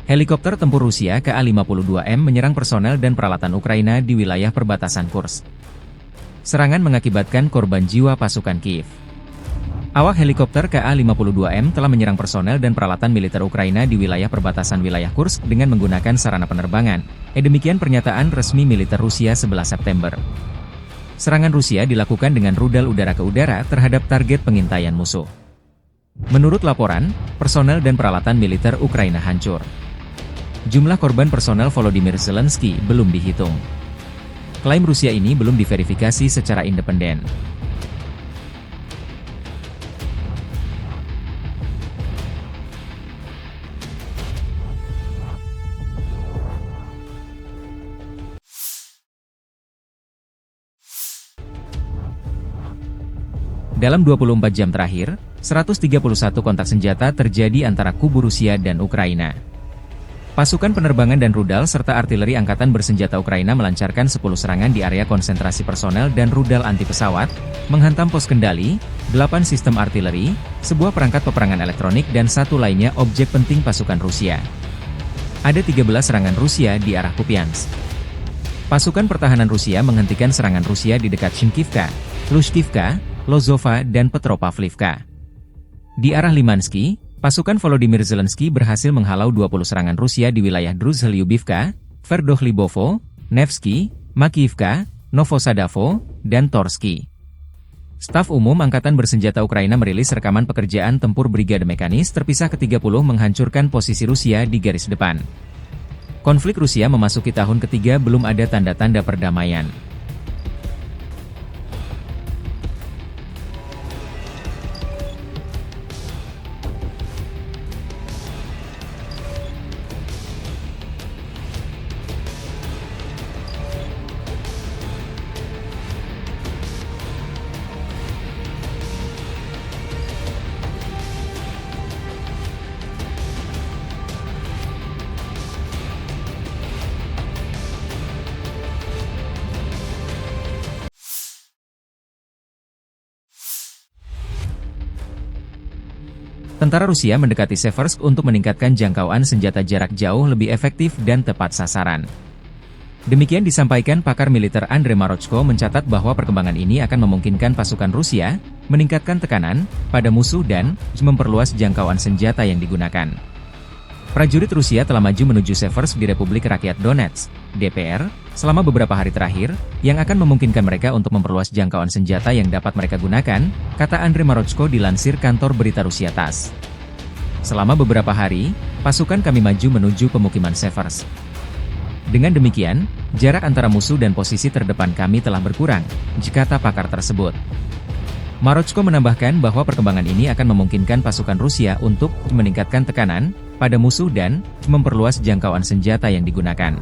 Helikopter tempur Rusia Ka-52M menyerang personel dan peralatan Ukraina di wilayah perbatasan Kursk. Serangan mengakibatkan korban jiwa pasukan Kiev. Awak helikopter Ka-52M telah menyerang personel dan peralatan militer Ukraina di wilayah perbatasan wilayah Kursk dengan menggunakan sarana penerbangan. Demikian pernyataan resmi militer Rusia 11 September. Serangan Rusia dilakukan dengan rudal udara ke udara terhadap target pengintaian musuh. Menurut laporan, personel dan peralatan militer Ukraina hancur. Jumlah korban personel Volodymyr Zelensky belum dihitung. Klaim Rusia ini belum diverifikasi secara independen. Dalam 24 jam terakhir, 131 kontak senjata terjadi antara kubu Rusia dan Ukraina. Pasukan penerbangan dan rudal serta artileri angkatan bersenjata Ukraina melancarkan 10 serangan di area konsentrasi personel dan rudal anti-pesawat, menghantam pos kendali, 8 sistem artileri, sebuah perangkat peperangan elektronik dan satu lainnya objek penting pasukan Rusia. Ada 13 serangan Rusia di arah Kupiansk. Pasukan pertahanan Rusia menghentikan serangan Rusia di dekat Shinkivka, Lushkivka, Lozova dan Petropavlivka. Di arah Limansky, pasukan Volodymyr Zelensky berhasil menghalau 20 serangan Rusia di wilayah Druzhlyubivka, Verdochlibovo, Nevsky, Makiivka, Novosadavo, dan Torsky. Staf Umum Angkatan Bersenjata Ukraina merilis rekaman pekerjaan tempur Brigade Mekanis terpisah ke-30 menghancurkan posisi Rusia di garis depan. Konflik Rusia memasuki tahun ketiga belum ada tanda-tanda perdamaian. Tentara Rusia mendekati Seversk untuk meningkatkan jangkauan senjata jarak jauh lebih efektif dan tepat sasaran. Demikian disampaikan pakar militer Andrei Marochko mencatat bahwa perkembangan ini akan memungkinkan pasukan Rusia meningkatkan tekanan pada musuh dan memperluas jangkauan senjata yang digunakan. Prajurit Rusia telah maju menuju Seversk di Republik Rakyat Donetsk, DPR, selama beberapa hari terakhir, yang akan memungkinkan mereka untuk memperluas jangkauan senjata yang dapat mereka gunakan, kata Andrei Marochko dilansir kantor berita Rusia TASS. Selama beberapa hari, pasukan kami maju menuju pemukiman Seversk. Dengan demikian, jarak antara musuh dan posisi terdepan kami telah berkurang, kata pakar tersebut. Marochko menambahkan bahwa perkembangan ini akan memungkinkan pasukan Rusia untuk meningkatkan tekanan pada musuh dan memperluas jangkauan senjata yang digunakan.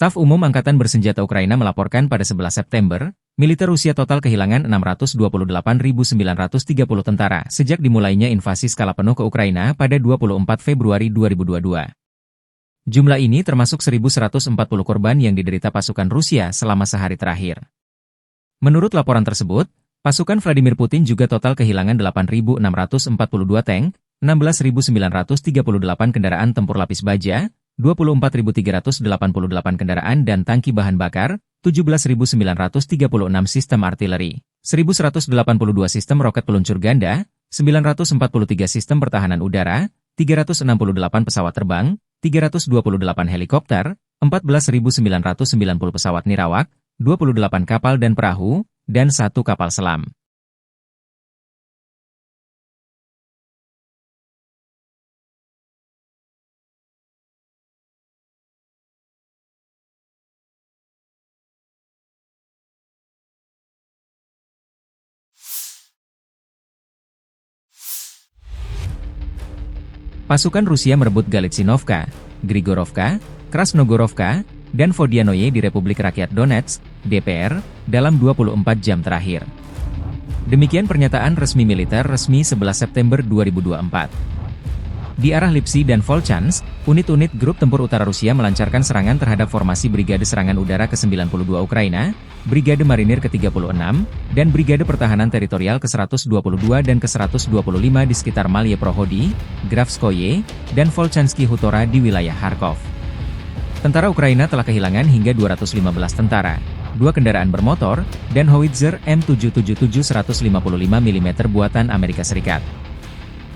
Staf Umum Angkatan Bersenjata Ukraina melaporkan pada 11 September, militer Rusia total kehilangan 628.930 tentara sejak dimulainya invasi skala penuh ke Ukraina pada 24 Februari 2022. Jumlah ini termasuk 1.140 korban yang diderita pasukan Rusia selama sehari terakhir. Menurut laporan tersebut, pasukan Vladimir Putin juga total kehilangan 8.642 tank, 16.938 kendaraan tempur lapis baja, 24.388 kendaraan dan tangki bahan bakar, 17.936 sistem artileri, 1.182 sistem roket peluncur ganda, 943 sistem pertahanan udara, 368 pesawat terbang, 328 helikopter, 14.990 pesawat nirawak, 28 kapal dan perahu, dan 1 kapal selam. Pasukan Rusia merebut Galitsinovka, Grigorovka, Krasnogorovka, dan Vodianoye di Republik Rakyat Donetsk, DPR, dalam 24 jam terakhir. Demikian pernyataan resmi militer resmi 11 September 2024. Di arah Lipsy dan Volchansk, unit-unit Grup Tempur Utara Rusia melancarkan serangan terhadap formasi Brigade Serangan Udara ke-92 Ukraina, Brigade Marinir ke-36, dan Brigade Pertahanan Teritorial ke-122 dan ke-125 di sekitar Malye Prohody, Grafskoye, dan Volchansky Hutora di wilayah Kharkov. Tentara Ukraina telah kehilangan hingga 215 tentara, 2 kendaraan bermotor, dan howitzer M777 155 mm buatan Amerika Serikat.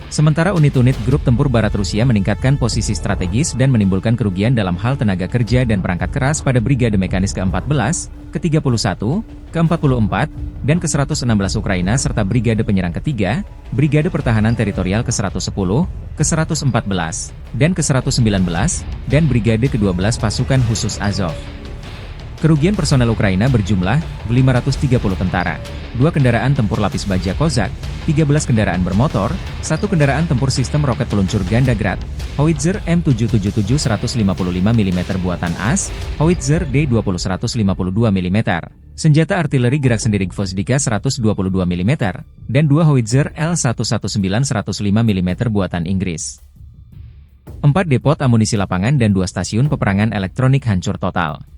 Sementara unit-unit Grup Tempur Barat Rusia meningkatkan posisi strategis dan menimbulkan kerugian dalam hal tenaga kerja dan perangkat keras pada Brigade Mekanis ke-14, ke-31, ke-44, dan ke-116 Ukraina serta Brigade Penyerang ke-3, Brigade Pertahanan Teritorial ke-110, ke-114, dan ke-119, dan Brigade ke-12 Pasukan Khusus Azov. Kerugian personel Ukraina berjumlah 530 tentara, 2 kendaraan tempur lapis baja Kozak, 13 kendaraan bermotor, 1 kendaraan tempur sistem roket peluncur ganda Grad, howitzer M777 155 mm buatan AS, howitzer D20 152 mm, senjata artileri gerak sendiri Gvozdika 122 mm, dan 2 howitzer L119 105 mm buatan Inggris. 4 depot amunisi lapangan dan 2 stasiun peperangan elektronik hancur total.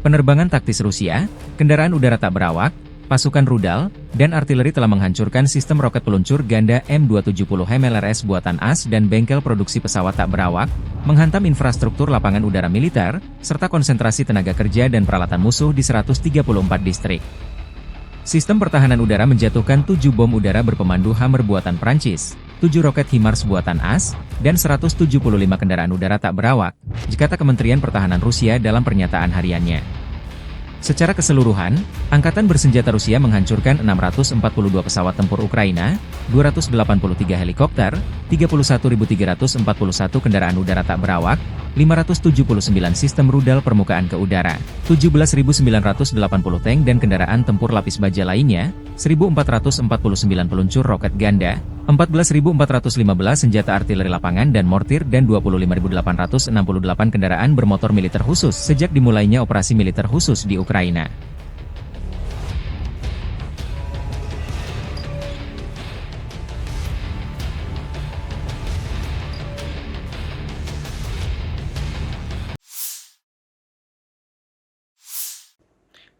Penerbangan taktis Rusia, kendaraan udara tak berawak, pasukan rudal, dan artileri telah menghancurkan sistem roket peluncur ganda M270 HIMARS buatan AS dan bengkel produksi pesawat tak berawak, menghantam infrastruktur lapangan udara militer, serta konsentrasi tenaga kerja dan peralatan musuh di 134 distrik. Sistem pertahanan udara menjatuhkan 7 bom udara berpemandu Hammer buatan Prancis, 7 roket HIMARS buatan AS, dan 175 kendaraan udara tak berawak, kata Kementerian Pertahanan Rusia dalam pernyataan hariannya. Secara keseluruhan, Angkatan Bersenjata Rusia menghancurkan 642 pesawat tempur Ukraina, 283 helikopter, 31.341 kendaraan udara tak berawak, 579 sistem rudal permukaan ke udara, 17.980 tank dan kendaraan tempur lapis baja lainnya, 1.449 peluncur roket ganda, 14.415 senjata artileri lapangan dan mortir dan 25.868 kendaraan bermotor militer khusus sejak dimulainya operasi militer khusus di Ukraina.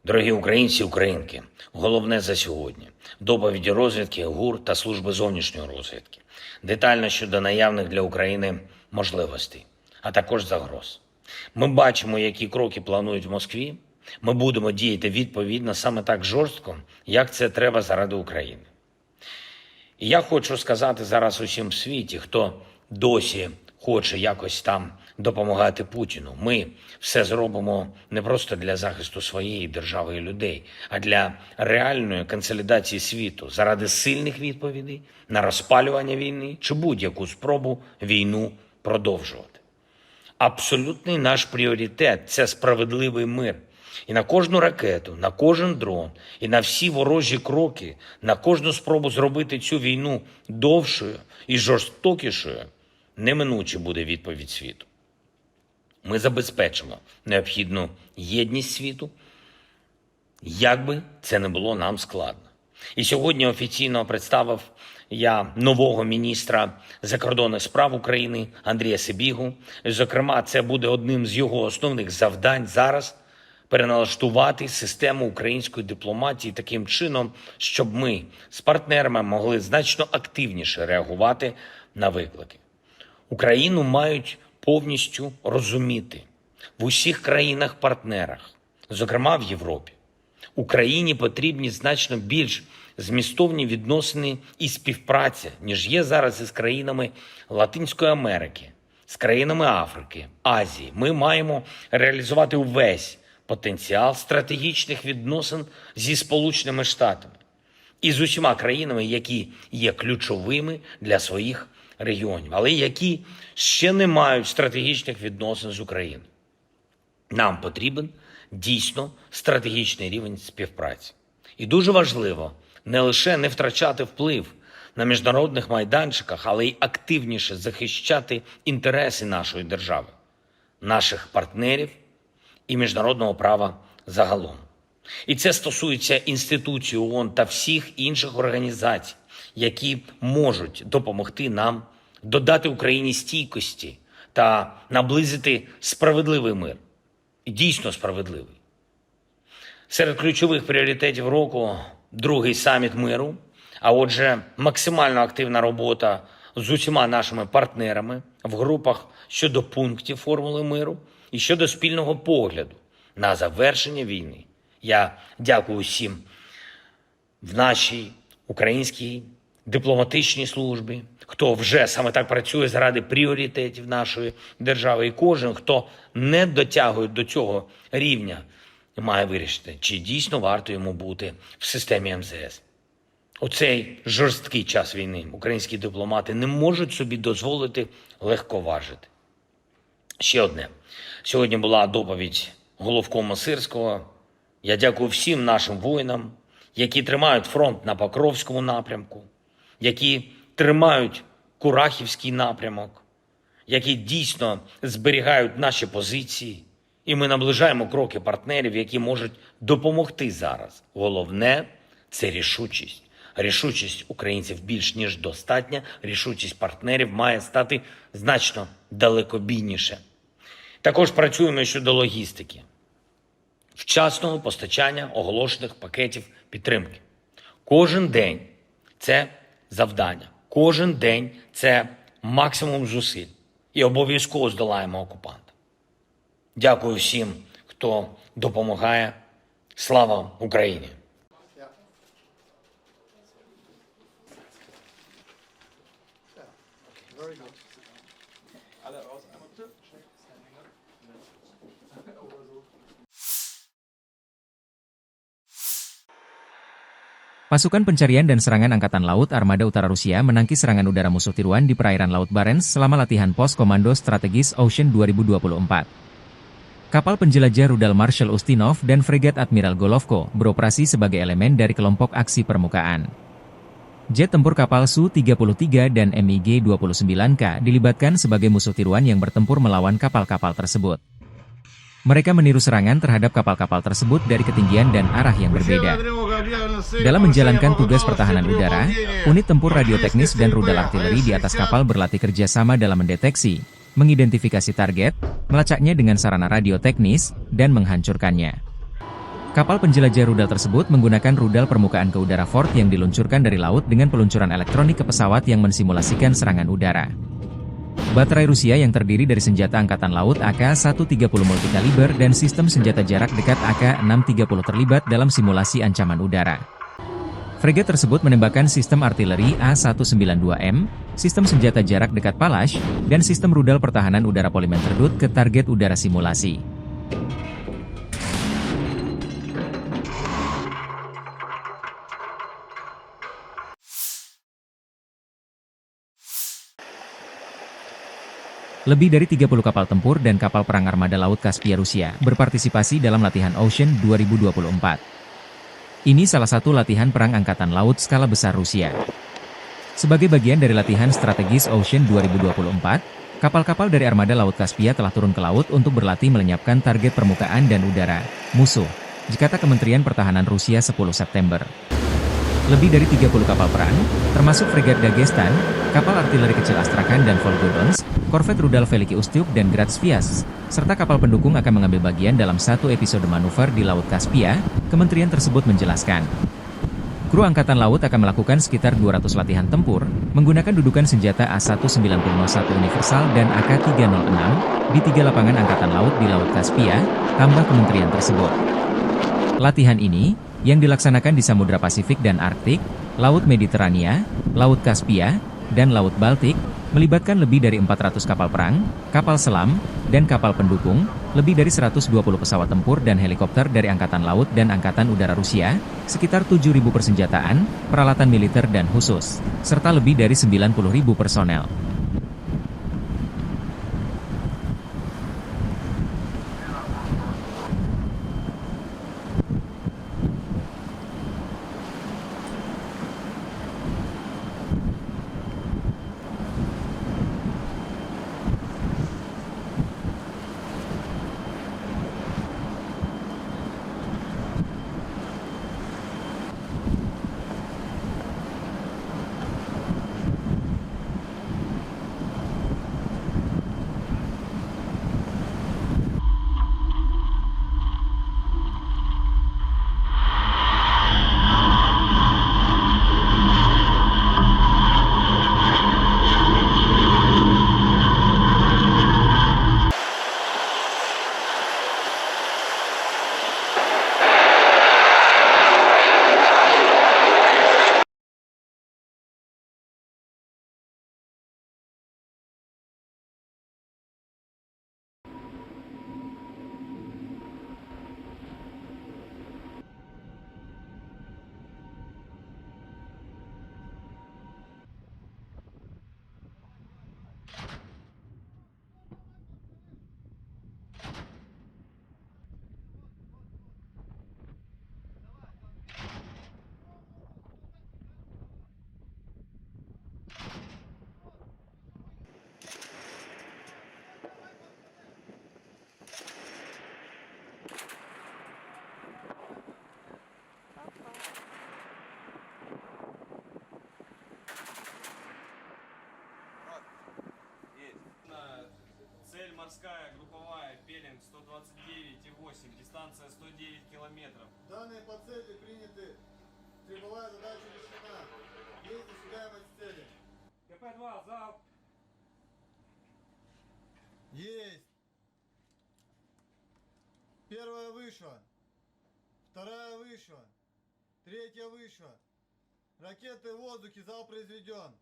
Дорогі українці і українки, головне за сьогодні – доповіді розвідки, ГУР та Служби зовнішньої розвідки. Детально щодо наявних для України можливостей, а також загроз. Ми бачимо, які кроки планують в Москві. Ми будемо діяти відповідно саме так жорстко, як це треба заради України. І я хочу сказати зараз усім в світі, хто досі хоче якось там допомагати Путіну. Ми все зробимо не просто для захисту своєї держави і людей, а для реальної консолідації світу заради сильних відповідей на розпалювання війни чи будь-яку спробу війну продовжувати. Абсолютний наш пріоритет – це справедливий мир. І на кожну ракету, на кожен дрон, і на всі ворожі кроки, на кожну спробу зробити цю війну довшою і жорстокішою неминуче буде відповідь світу. Ми забезпечимо необхідну єдність світу, як би це не було нам складно. І сьогодні офіційно представив я нового міністра закордонних справ України Андрія Сибігу. Зокрема, це буде одним з його основних завдань зараз – переналаштувати систему української дипломатії таким чином, щоб ми з партнерами могли значно активніше реагувати на виклики. Україну мають повністю розуміти в усіх країнах-партнерах, зокрема в Європі. Україні потрібні значно більш змістовні відносини і співпраця, ніж є зараз із країнами Латинської Америки, з країнами Африки, Азії. Ми маємо реалізувати увесь потенціал стратегічних відносин зі Сполученими Штатами і з усіма країнами, які є ключовими для своїх регіонів, але які ще не мають стратегічних відносин з Україною. Нам потрібен дійсно стратегічний рівень співпраці. І дуже важливо не лише не втрачати вплив на міжнародних майданчиках, але й активніше захищати інтереси нашої держави, наших партнерів і міжнародного права загалом. І це стосується інституцій ООН та всіх інших організацій, які можуть допомогти нам додати Україні стійкості та наблизити справедливий мир. І дійсно справедливий. Серед ключових пріоритетів року – другий саміт миру, а отже, максимально активна робота з усіма нашими партнерами в групах щодо пунктів формули миру і щодо спільного погляду на завершення війни. Я дякую всім в нашій українській дипломатичній службі, хто вже саме так працює заради пріоритетів нашої держави. І кожен, хто не дотягує до цього рівня, має вирішити, чи дійсно варто йому бути в системі МЗС. У цей жорсткий час війни українські дипломати не можуть собі дозволити легковажити. Ще одне. Сьогодні була доповідь головкома Сирського. Я дякую всім нашим воїнам, які тримають фронт на Покровському напрямку, які тримають Курахівський напрямок, які дійсно зберігають наші позиції. І ми наближаємо кроки партнерів, які можуть допомогти зараз. Головне – це рішучість. Рішучість українців більш ніж достатня, рішучість партнерів має стати значно далекобійніше. Також працюємо щодо логістики, вчасного постачання оголошених пакетів підтримки. Кожен день – це завдання, кожен день – це максимум зусиль. І обов'язково здолаємо окупанта. Дякую всім, хто допомагає. Слава Україні! Pasukan pencarian dan serangan Angkatan Laut Armada Utara Rusia menangkis serangan udara musuh tiruan di perairan Laut Barents selama latihan Pos Komando Strategis Ocean 2024. Kapal penjelajah rudal Marshal Ustinov dan fregat Admiral Golovko beroperasi sebagai elemen dari kelompok aksi permukaan. Jet tempur kapal Su-33 dan MiG-29K dilibatkan sebagai musuh tiruan yang bertempur melawan kapal-kapal tersebut. Mereka meniru serangan terhadap kapal-kapal tersebut dari ketinggian dan arah yang berbeda. Dalam menjalankan tugas pertahanan udara, unit tempur radioteknis dan rudal artileri di atas kapal berlatih kerjasama dalam mendeteksi, mengidentifikasi target, melacaknya dengan sarana radioteknis, dan menghancurkannya. Kapal penjelajah rudal tersebut menggunakan rudal permukaan ke udara Ford yang diluncurkan dari laut dengan peluncuran elektronik ke pesawat yang mensimulasikan serangan udara. Baterai Rusia yang terdiri dari senjata Angkatan Laut AK-130 multikaliber dan sistem senjata jarak dekat AK-630 terlibat dalam simulasi ancaman udara. Fregat tersebut menembakkan sistem artileri A-192M, sistem senjata jarak dekat Palash, dan sistem rudal pertahanan udara Polimen Terdut ke target udara simulasi. Lebih dari 30 kapal tempur dan kapal perang armada Laut Kaspia Rusia berpartisipasi dalam latihan Ocean 2024. Ini salah satu latihan perang angkatan laut skala besar Rusia. Sebagai bagian dari latihan strategis Ocean 2024, kapal-kapal dari armada Laut Kaspia telah turun ke laut untuk berlatih melenyapkan target permukaan dan udara musuh, kata Kementerian Pertahanan Rusia 10 September. Lebih dari 30 kapal perang, termasuk fregat Dagestan, kapal artileri kecil Astrakhan dan Volgodonsk, korvet rudal Veliki Ustyug dan Grad Sviaz, serta kapal pendukung akan mengambil bagian dalam satu episode manuver di Laut Kaspia, kementerian tersebut menjelaskan. Kru Angkatan Laut akan melakukan sekitar 200 latihan tempur, menggunakan dudukan senjata A-1901 Universal dan AK-306, di 3 lapangan Angkatan Laut di Laut Kaspia, tambah kementerian tersebut. Latihan ini, yang dilaksanakan di Samudra Pasifik dan Arktik, Laut Mediterania, Laut Kaspia, dan Laut Baltik, melibatkan lebih dari 400 kapal perang, kapal selam, dan kapal pendukung, lebih dari 120 pesawat tempur dan helikopter dari Angkatan Laut dan Angkatan Udara Rusia, sekitar 7.000 persenjataan, peralatan militer dan khusus, serta lebih dari 90.000 personel. 8, дистанция 109 километров. Данные по цели приняты. Требовая задача решена. Есть достигаемость цели. КП-2, залп. Есть. Первая вышла. Вторая вышла. Третья вышла. Ракеты в воздухе, залп произведен.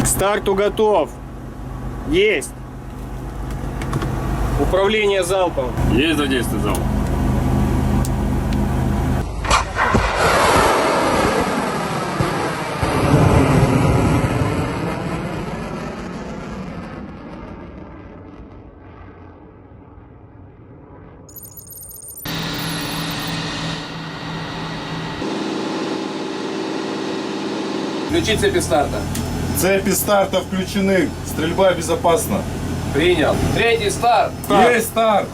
К старту готов. Есть. Управление залпом. Есть задействовать залп. Включить цепи старта. Цепи старта включены. Стрельба безопасна. Принял. Третий старт. Есть старт.